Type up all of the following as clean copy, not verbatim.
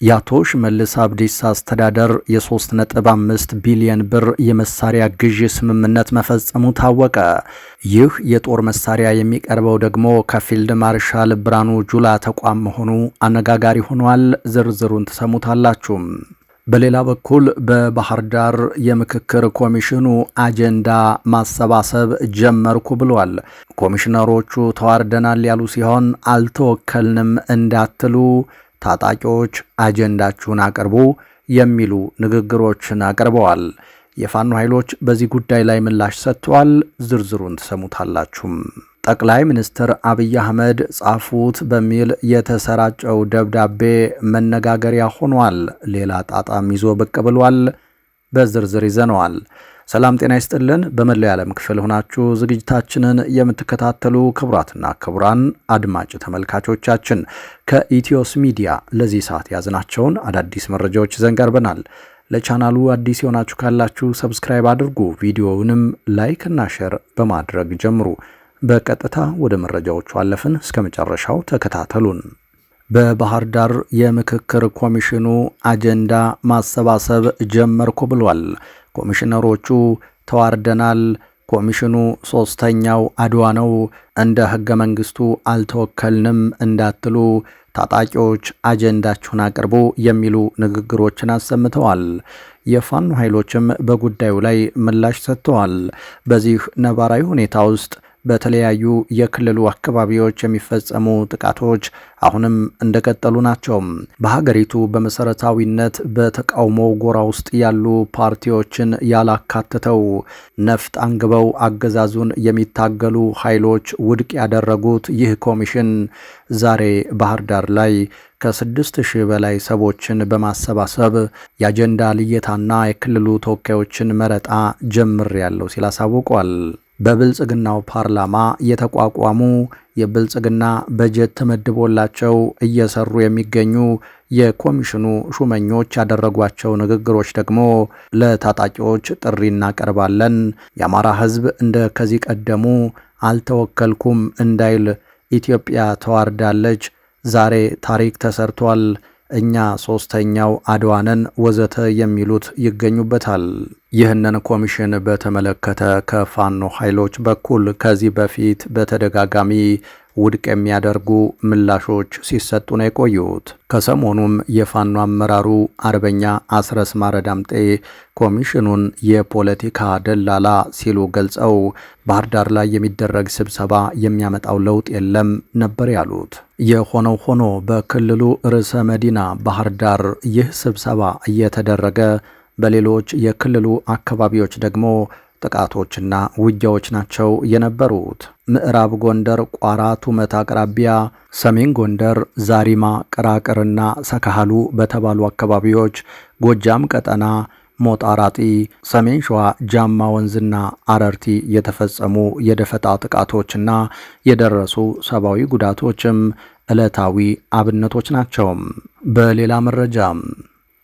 የአቶ ሽመልስ አብዲሳ አስተዳደር የ3.5 ቢሊዮን ብር የመሳሪያ ግዥ ስምምነት መፈጸሙ ታወቀ። ይህ የጦር መሳሪያ የሚቀርበው ደግሞ ከፊልድ ማርሻል ብርሃኑ ጁላ ተቋም መሆኑ አነጋጋሪ ሆኗል። ዝርዝሩን ትሰሙታላችሁ። በሌላ በኩል በባህር ዳር የምክክር ኮሚሽኑ አጀንዳ ማሰባሰብ ጀመርኩ ብሏል። ኮሚሽነሮቹ ተዋርደናል ያሉ ሲሆን አልተወከልንም እንዳትሉ ታጣቂዎች አጀንዳችሁን አቅርቡ የሚሉ ንግግሮችን አቅርበዋል። የፋኖ ኃይሎች በዚህ ጉዳይ ላይ ምላሽ ሰጥተዋል። ዝርዝሩን ትሰሙታላችሁ። ጠቅላይ ሚኒስትር አብይ አህመድ ጻፉት በሚል የተሰራጨው ደብዳቤ መነጋገሪያ ሆኗል። ሌላ ጣጣም ይዞ ብቅ ብሏል። በዝርዝር ይዘነዋል። ሰላም ጤና ይስጥልን። በመላው የዓለም ክፍል ሆናችሁ ዝግጅታችንን የምትከታተሉ ክቡራትና ክቡራን አድማጭ ተመልካቾቻችን ከኢትዮስ ሚዲያ ለዚህ ሰዓት ያዝናቸውን አዳዲስ መረጃዎች ይዘን ቀርበናል። ለቻናሉ አዲስ የሆናችሁ ካላችሁ ሰብስክራይብ አድርጉ፣ ቪዲዮውንም ላይክ እና ሼር በማድረግ ጀምሩ። በቀጥታ ወደ መረጃዎቹ አለፍን። እስከ መጨረሻው ተከታተሉን። በባህር ዳር የምክክር ኮሚሽኑ አጀንዳ ማሰባሰብ ጀመርኩ ብሏል። ኮሚሽነሮቹ ተዋርደናል፣ ኮሚሽኑ ሶስተኛው አድዋ ነው፣ እንደ ህገ መንግስቱ አልተወከልንም እንዳትሉ ታጣቂዎች አጀንዳችሁን አቅርቡ የሚሉ ንግግሮችን አሰምተዋል። የፋኖ ኃይሎችም በጉዳዩ ላይ ምላሽ ሰጥተዋል። በዚህ ነባራዊ ሁኔታ ውስጥ በተለያዩ የክልሉ አካባቢዎች የሚፈጸሙ ጥቃቶች አሁንም እንደቀጠሉ ናቸው። በሀገሪቱ በመሰረታዊነት በተቃውሞ ጎራ ውስጥ ያሉ ፓርቲዎችን ያላካተተው ነፍጥ አንግበው አገዛዙን የሚታገሉ ኃይሎች ውድቅ ያደረጉት ይህ ኮሚሽን ዛሬ ባህር ዳር ላይ ከ6000 በላይ ሰዎችን በማሰባሰብ የአጀንዳ ልየታና የክልሉ ተወካዮችን መረጣ ጀምሬያለሁ ሲል አሳውቋል። በብልጽግናው ፓርላማ የተቋቋሙ የብልጽግና በጀት ተመድቦላቸው እየሰሩ የሚገኙ የኮሚሽኑ ሹመኞች ያደረጓቸው ንግግሮች ደግሞ ለታጣቂዎች ጥሪ እናቀርባለን፣ የአማራ ሕዝብ እንደ ከዚህ ቀደሙ አልተወከልኩም እንዳይል፣ ኢትዮጵያ ተዋርዳለች፣ ዛሬ ታሪክ ተሰርቷል፣ እኛ ሶስተኛው አድዋነን ወዘተ የሚሉት ይገኙበታል። ይህንን ኮሚሽን በተመለከተ ከፋኖ ኃይሎች በኩል ከዚህ በፊት በተደጋጋሚ ውድቅ የሚያደርጉ ምላሾች ሲሰጡ ነው የቆዩት። ከሰሞኑም የፋኖ አመራሩ አርበኛ አስረስ ማረ ዳምጤ ኮሚሽኑን የፖለቲካ ደላላ ሲሉ ገልጸው ባህር ዳር ላይ የሚደረግ ስብሰባ የሚያመጣው ለውጥ የለም ነበር ያሉት። የሆነው ሆኖ በክልሉ ርዕሰ መዲና ባህር ዳር ይህ ስብሰባ እየተደረገ በሌሎች የክልሉ አካባቢዎች ደግሞ ጥቃቶችና ውጊያዎች ናቸው የነበሩት። ምዕራብ ጎንደር ቋራ ቱመት አቅራቢያ፣ ሰሜን ጎንደር ዛሪማ ቅራቅርና ሰካሃሉ በተባሉ አካባቢዎች፣ ጎጃም ቀጠና ሞጣ ራጢ፣ ሰሜን ሸዋ ጃማ ወንዝና አረርቲ የተፈጸሙ የደፈጣ ጥቃቶችና የደረሱ ሰብአዊ ጉዳቶችም ዕለታዊ አብነቶች ናቸው። በሌላ መረጃ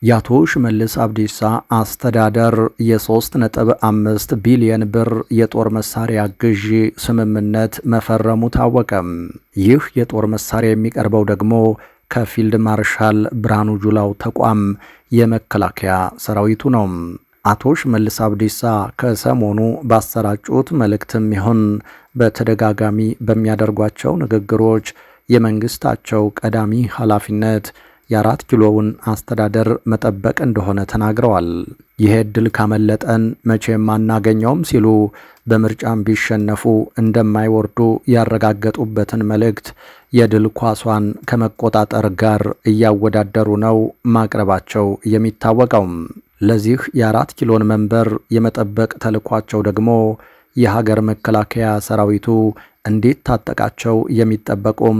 የአቶ ሽመልስ አብዲሳ አስተዳደር የ3.5 ቢሊዮን ብር የጦር መሳሪያ ግዢ ስምምነት መፈረሙ ታወቀ። ይህ የጦር መሳሪያ የሚቀርበው ደግሞ ከፊልድ ማርሻል ብርሃኑ ጁላው ተቋም የመከላከያ ሰራዊቱ ነው። አቶ ሽመልስ አብዲሳ ከሰሞኑ ባሰራጩት መልእክትም ይሁን በተደጋጋሚ በሚያደርጓቸው ንግግሮች የመንግስታቸው ቀዳሚ ኃላፊነት የ4 ኪሎውን አስተዳደር መጠበቅ እንደሆነ ተናግረዋል። ይሄ ዕድል ካመለጠን መቼም አናገኘውም ሲሉ በምርጫም ቢሸነፉ እንደማይወርዱ ያረጋገጡበትን መልእክት የድል ኳሷን ከመቆጣጠር ጋር እያወዳደሩ ነው ማቅረባቸው የሚታወቀው። ለዚህ የ4 ኪሎን መንበር የመጠበቅ ተልኳቸው ደግሞ የሀገር መከላከያ ሰራዊቱ እንዴት ታጠቃቸው የሚጠበቁም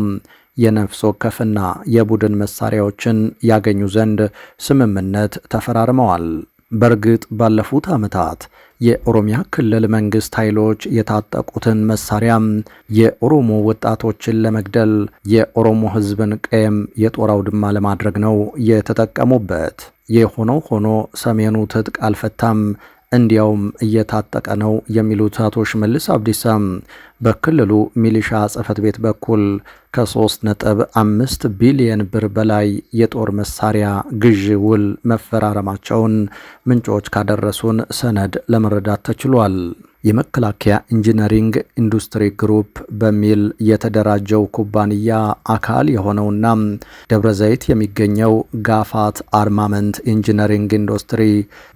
የነፍስ ወከፍና የቡድን መሳሪያዎችን ያገኙ ዘንድ ስምምነት ተፈራርመዋል። በእርግጥ ባለፉት ዓመታት የኦሮሚያ ክልል መንግስት ኃይሎች የታጠቁትን መሳሪያም የኦሮሞ ወጣቶችን ለመግደል የኦሮሞ ሕዝብን ቀየም የጦር አውድማ ለማድረግ ነው የተጠቀሙበት። የሆነው ሆኖ ሰሜኑ ትጥቅ አልፈታም፣ እንዲያውም እየታጠቀ ነው የሚሉት አቶ ሽመልስ አብዲሳ በክልሉ ሚሊሻ ጽሕፈት ቤት በኩል ከ3.5 ቢሊየን ብር በላይ የጦር መሳሪያ ግዥ ውል መፈራረማቸውን ምንጮች ካደረሱን ሰነድ ለመረዳት ተችሏል። የመከላከያ ኢንጂነሪንግ ኢንዱስትሪ ግሩፕ በሚል የተደራጀው ኩባንያ አካል የሆነውና ደብረ ዘይት የሚገኘው ጋፋት አርማመንት ኢንጂነሪንግ ኢንዱስትሪ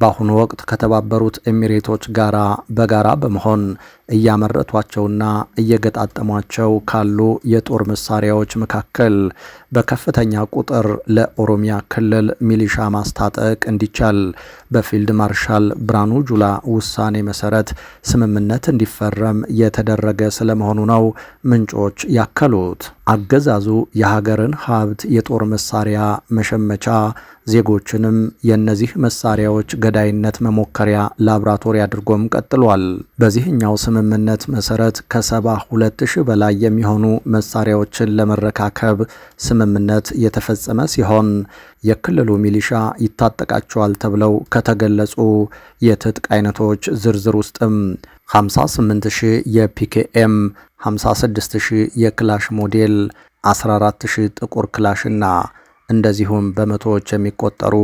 በአሁኑ ወቅት ከተባበሩት ኤሚሬቶች ጋራ በጋራ በመሆን እያመረቷቸውና እየገጣጠሟቸው ካሉ የጦር መሳሪያዎች መካከል በከፍተኛ ቁጥር ለኦሮሚያ ክልል ሚሊሻ ማስታጠቅ እንዲቻል በፊልድ ማርሻል ብርሃኑ ጁላ ውሳኔ መሰረት ስምምነት እንዲፈረም የተደረገ ስለመሆኑ ነው ምንጮች ያከሉት። አገዛዙ የሀገርን ሀብት የጦር መሳሪያ መሸመቻ ዜጎችንም የእነዚህ መሳሪያዎች ገዳይነት መሞከሪያ ላብራቶሪ አድርጎም ቀጥሏል። በዚህኛው ስምምነት መሰረት ከ72,000 በላይ የሚሆኑ መሳሪያዎችን ለመረካከብ ስምምነት የተፈጸመ ሲሆን የክልሉ ሚሊሻ ይታጠቃቸዋል ተብለው ከተገለጹ የትጥቅ አይነቶች ዝርዝር ውስጥም 58,000 የፒኬኤም፣ 56,000 የክላሽ ሞዴል፣ 14,000 ጥቁር ክላሽና እንደዚሁም በመቶዎች የሚቆጠሩ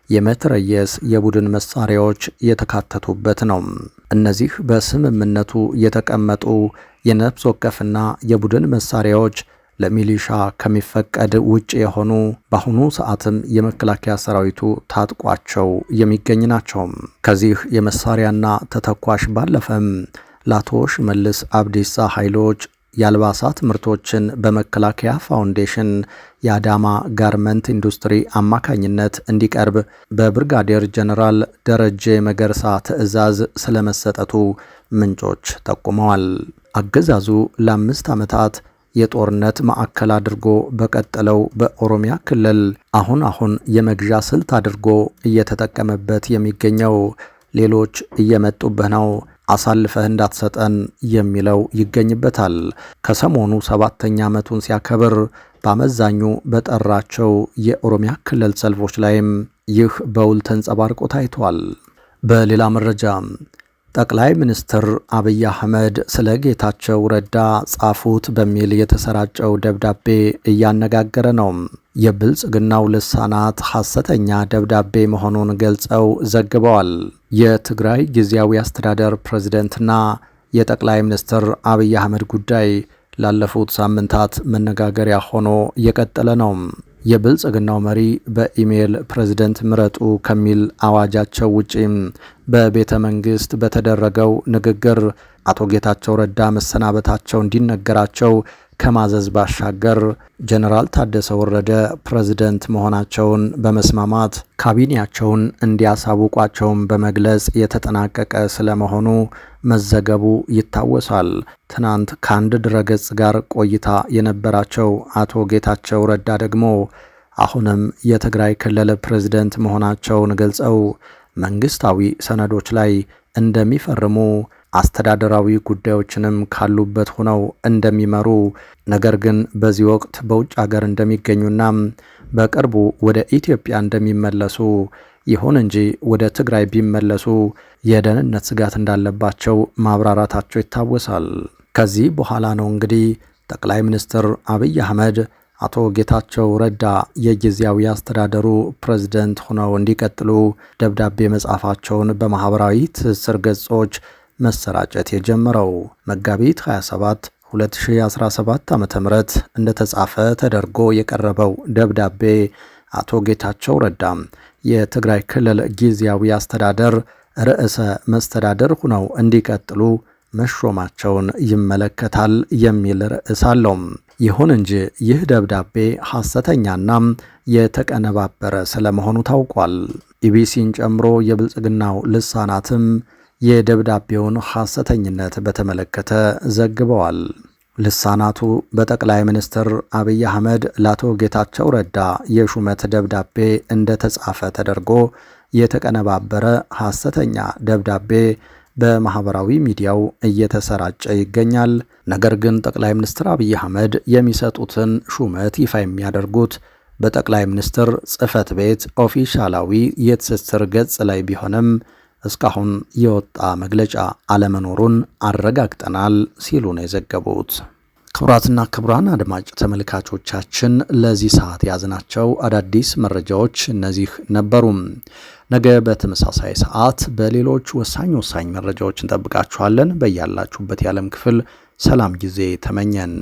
የመትረየስ የቡድን መሳሪያዎች የተካተቱበት ነው። እነዚህ በስምምነቱ የተቀመጡ የነፍስ ወከፍና የቡድን መሳሪያዎች ለሚሊሻ ከሚፈቀድ ውጭ የሆኑ በአሁኑ ሰዓትም የመከላከያ ሰራዊቱ ታጥቋቸው የሚገኝ ናቸው። ከዚህ የመሳሪያና ተተኳሽ ባለፈም ለአቶ ሽመልስ አብዲሳ ኃይሎች የአልባሳት ምርቶችን በመከላከያ ፋውንዴሽን የአዳማ ጋርመንት ኢንዱስትሪ አማካኝነት እንዲቀርብ በብርጋዴር ጀነራል ደረጀ መገርሳ ትዕዛዝ ስለመሰጠቱ ምንጮች ጠቁመዋል። አገዛዙ ለ5 ዓመታት የጦርነት ማዕከል አድርጎ በቀጠለው በኦሮሚያ ክልል አሁን የመግዣ ስልት አድርጎ እየተጠቀመበት የሚገኘው ሌሎች እየመጡብህ ነው አሳልፈህ እንዳትሰጠን የሚለው ይገኝበታል። ከሰሞኑ 7ኛ ዓመቱን ሲያከብር በአመዛኙ በጠራቸው የኦሮሚያ ክልል ሰልፎች ላይም ይህ በውል ተንጸባርቆ ታይቷል። በሌላ መረጃ ጠቅላይ ሚኒስትር አብይ አህመድ ስለ ጌታቸው ረዳ ጻፉት በሚል የተሰራጨው ደብዳቤ እያነጋገረ ነው። የብልጽግናው ልሳናት ሐሰተኛ ደብዳቤ መሆኑን ገልጸው ዘግበዋል። የትግራይ ጊዜያዊ አስተዳደር ፕሬዝደንትና የጠቅላይ ሚኒስትር አብይ አህመድ ጉዳይ ላለፉት ሳምንታት መነጋገሪያ ሆኖ የቀጠለ ነው። የብልጽግናው መሪ በኢሜል ፕሬዝደንት ምረጡ ከሚል አዋጃቸው ውጪ በቤተ መንግስት በተደረገው ንግግር አቶ ጌታቸው ረዳ መሰናበታቸው እንዲነገራቸው ከማዘዝ ባሻገር ጀነራል ታደሰ ወረደ ፕሬዝደንት መሆናቸውን በመስማማት ካቢኔያቸውን እንዲያሳውቋቸውን በመግለጽ የተጠናቀቀ ስለመሆኑ መዘገቡ ይታወሳል። ትናንት ከአንድ ድረገጽ ጋር ቆይታ የነበራቸው አቶ ጌታቸው ረዳ ደግሞ አሁንም የትግራይ ክልል ፕሬዝደንት መሆናቸውን ገልጸው መንግስታዊ ሰነዶች ላይ እንደሚፈርሙ አስተዳደራዊ ጉዳዮችንም ካሉበት ሆነው እንደሚመሩ ነገር ግን በዚህ ወቅት በውጭ ሀገር እንደሚገኙና በቅርቡ ወደ ኢትዮጵያ እንደሚመለሱ ይሁን እንጂ ወደ ትግራይ ቢመለሱ የደህንነት ስጋት እንዳለባቸው ማብራራታቸው ይታወሳል። ከዚህ በኋላ ነው እንግዲህ ጠቅላይ ሚኒስትር አብይ አህመድ አቶ ጌታቸው ረዳ የጊዜያዊ አስተዳደሩ ፕሬዝደንት ሆነው እንዲቀጥሉ ደብዳቤ መጻፋቸውን በማህበራዊ ትስስር ገጾች መሰራጨት የጀመረው። መጋቢት 27 2017 ዓ.ም እንደተጻፈ ተደርጎ የቀረበው ደብዳቤ አቶ ጌታቸው ረዳ የትግራይ ክልል ጊዜያዊ አስተዳደር ርዕሰ መስተዳደር ሆነው እንዲቀጥሉ መሾማቸውን ይመለከታል የሚል ርዕስ አለው። ይሁን እንጂ ይህ ደብዳቤ ሐሰተኛና የተቀነባበረ ስለመሆኑ ታውቋል። ኢቢሲን ጨምሮ የብልጽግናው ልሳናትም የደብዳቤውን ሐሰተኝነት በተመለከተ ዘግበዋል። ልሳናቱ በጠቅላይ ሚኒስትር አብይ አህመድ ለአቶ ጌታቸው ረዳ የሹመት ደብዳቤ እንደተጻፈ ተደርጎ የተቀነባበረ ሐሰተኛ ደብዳቤ በማህበራዊ ሚዲያው እየተሰራጨ ይገኛል። ነገር ግን ጠቅላይ ሚኒስትር አብይ አህመድ የሚሰጡትን ሹመት ይፋ የሚያደርጉት በጠቅላይ ሚኒስትር ጽሕፈት ቤት ኦፊሻላዊ የትስስር ገጽ ላይ ቢሆንም እስካሁን የወጣ መግለጫ አለመኖሩን አረጋግጠናል ሲሉ ነው የዘገቡት። ክቡራትና ክቡራን አድማጭ ተመልካቾቻችን ለዚህ ሰዓት ያዝናቸው አዳዲስ መረጃዎች እነዚህ ነበሩ። ነገ በተመሳሳይ ሰዓት በሌሎች ወሳኝ መረጃዎች እንጠብቃችኋለን። በያላችሁበት የዓለም ክፍል ሰላም ጊዜ ተመኘን።